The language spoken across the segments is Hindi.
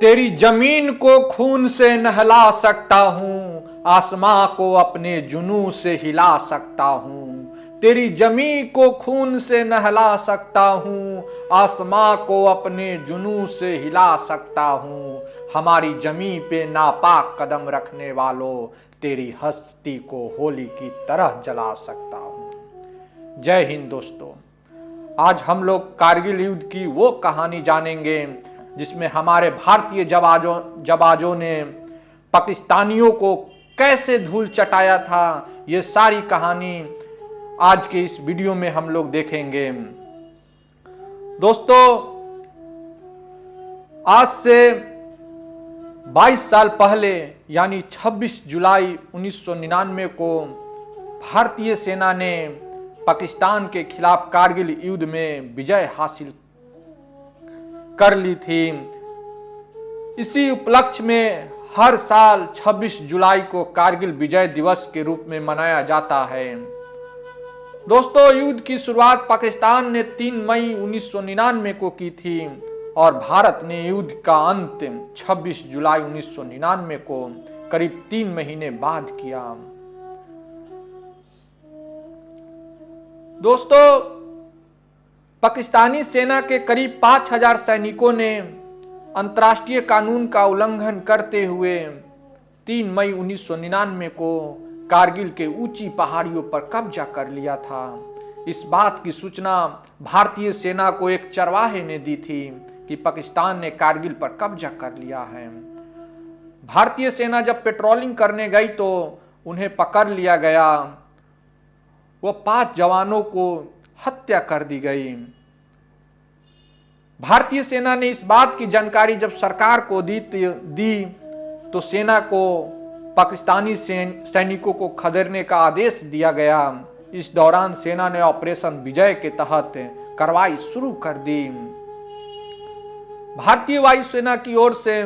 तेरी जमीन को खून से नहला सकता हूँ, आसमां को अपने जुनून से हिला सकता हूँ। तेरी जमीन को खून से नहला सकता हूँ, आसमां को अपने जुनून से हिला सकता हूँ। हमारी जमीन पे नापाक कदम रखने वालों, तेरी हस्ती को होली की तरह जला सकता हूँ। जय हिंद दोस्तों। आज हम लोग कारगिल युद्ध की वो कहानी जानेंगे जिसमें हमारे भारतीय जवानों ने पाकिस्तानियों को कैसे धूल चटाया था। ये सारी कहानी आज के इस वीडियो में हम लोग देखेंगे। दोस्तों, आज से 22 साल पहले यानी 26 जुलाई 1999 को भारतीय सेना ने पाकिस्तान के खिलाफ कारगिल युद्ध में विजय हासिल कर ली थी। इसी उपलक्ष्य में हर साल 26 जुलाई को कारगिल विजय दिवस के रूप में मनाया जाता है। दोस्तों, युद्ध की शुरुआत पाकिस्तान ने 3 मई 1999 को की थी और भारत ने युद्ध का अंत 26 जुलाई 1999 को करीब 3 महीने बाद किया। दोस्तों, पाकिस्तानी सेना के करीब 5000 सैनिकों ने अंतर्राष्ट्रीय कानून का उल्लंघन करते हुए 3 मई 1999 को कारगिल के ऊंची पहाड़ियों पर कब्जा कर लिया था। इस बात की सूचना भारतीय सेना को एक चरवाहे ने दी थी कि पाकिस्तान ने कारगिल पर कब्जा कर लिया है। भारतीय सेना जब पेट्रोलिंग करने गई तो उन्हें पकड़ लिया गया। वो 5 जवानों को हत्या कर दी गई। भारतीय सेना ने इस बात की जानकारी जब सरकार को दी तो सेना को पाकिस्तानी सैनिकों को खदेड़ने का आदेश दिया गया। इस दौरान सेना ने ऑपरेशन विजय के तहत कार्रवाई शुरू कर दी। भारतीय वायुसेना की ओर से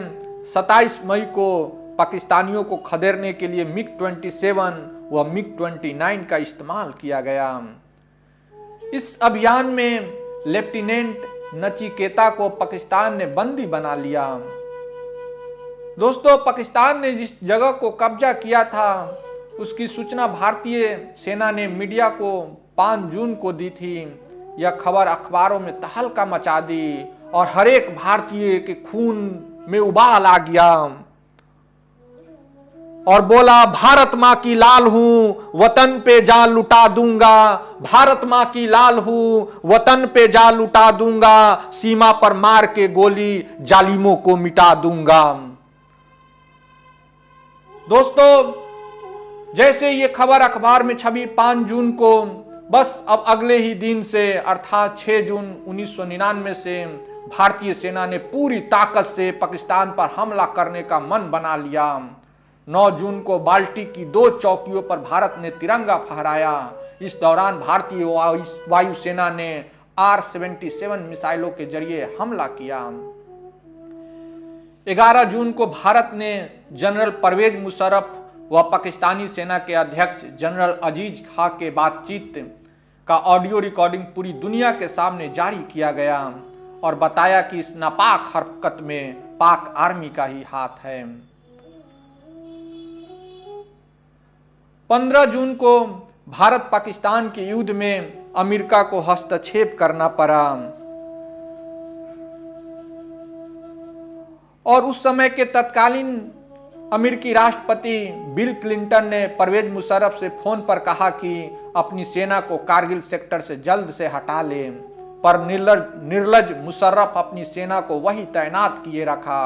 27 मई को पाकिस्तानियों को खदेड़ने के लिए MiG-27 व MiG-29 का इस्तेमाल किया गया। इस अभियान में लेफ्टिनेंट नचिकेता को पाकिस्तान ने बंदी बना लिया। दोस्तों, पाकिस्तान ने जिस जगह को कब्जा किया था उसकी सूचना भारतीय सेना ने मीडिया को 5 जून को दी थी। यह खबर अखबारों में तहलका मचा दी और हर एक भारतीय के खून में उबाल आ गया और बोला, भारत मां की लाल हूं, वतन पे जा लुटा दूंगा। भारत मां की लाल हूं, वतन पे जा लुटा दूंगा। सीमा पर मार के गोली जालिमों को मिटा दूंगा। दोस्तों, जैसे ये खबर अखबार में छपी 5 जून को, बस अब अगले ही दिन से अर्थात 6 जून 1999 से भारतीय सेना ने पूरी ताकत से पाकिस्तान पर हमला करने का मन बना लिया। 9 जून को बाल्टी की 2 चौकियों पर भारत ने तिरंगा फहराया। इस दौरान भारतीय वायुसेना ने R-77 मिसाइलों के जरिए हमला किया। 11 जून को भारत ने जनरल परवेज मुशर्रफ व पाकिस्तानी सेना के अध्यक्ष जनरल अजीज खां के बातचीत का ऑडियो रिकॉर्डिंग पूरी दुनिया के सामने जारी किया गया और बताया कि इस नापाक हरकत में पाक आर्मी का ही हाथ है। 15 जून को भारत पाकिस्तान के युद्ध में अमेरिका को हस्तक्षेप करना पड़ा और उस समय के तत्कालीन अमेरिकी राष्ट्रपति बिल क्लिंटन ने परवेज मुशर्रफ से फोन पर कहा कि अपनी सेना को कारगिल सेक्टर से जल्द से हटा ले, पर निर्लज मुशर्रफ अपनी सेना को वही तैनात किए रखा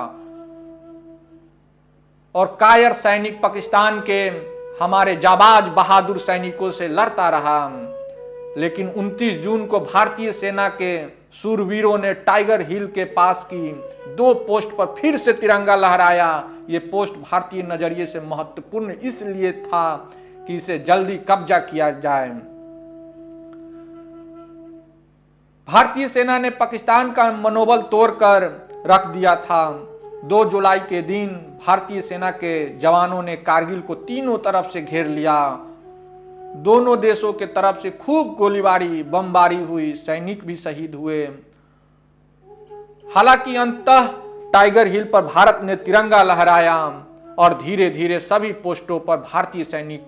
और कायर सैनिक पाकिस्तान के हमारे जाबाज बहादुर सैनिकों से लड़ता रहा। लेकिन 29 जून को भारतीय सेना के शूरवीरों ने टाइगर हिल के पास की 2 पोस्ट पर फिर से तिरंगा लहराया। ये पोस्ट भारतीय नजरिए से महत्वपूर्ण इसलिए था कि इसे जल्दी कब्जा किया जाए। भारतीय सेना ने पाकिस्तान का मनोबल तोड़कर रख दिया था। 2 जुलाई के दिन भारतीय सेना के जवानों ने कारगिल को तीनों तरफ से घेर लिया। दोनों देशों के तरफ से खूब गोलीबारी बमबारी हुई, सैनिक भी शहीद हुए। हालांकि अंततः टाइगर हिल पर भारत ने तिरंगा लहराया और धीरे धीरे सभी पोस्टों पर भारतीय सैनिक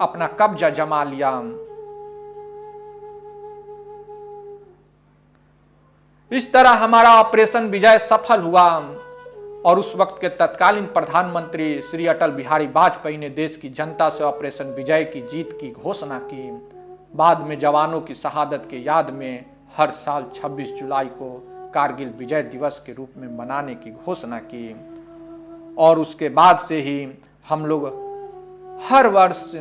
अपना कब्जा जमा लिया। इस तरह हमारा ऑपरेशन विजय सफल हुआ और उस वक्त के तत्कालीन प्रधानमंत्री श्री अटल बिहारी वाजपेयी ने देश की जनता से ऑपरेशन विजय की जीत की घोषणा की। बाद में जवानों की शहादत के याद में हर साल 26 जुलाई को कारगिल विजय दिवस के रूप में मनाने की घोषणा की और उसके बाद से ही हम लोग हर वर्ष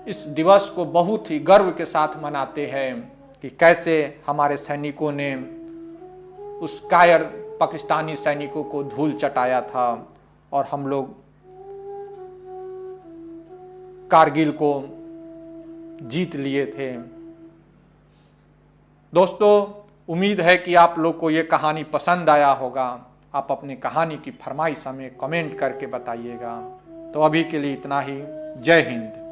इस दिवस को बहुत ही गर्व के साथ मनाते हैं कि कैसे हमारे सैनिकों ने उस कायर पाकिस्तानी सैनिकों को धूल चटाया था और हम लोग कारगिल को जीत लिए थे। दोस्तों, उम्मीद है कि आप लोग को ये कहानी पसंद आया होगा। आप अपनी कहानी की फरमाइश हमें कमेंट करके बताइएगा। तो अभी के लिए इतना ही। जय हिंद।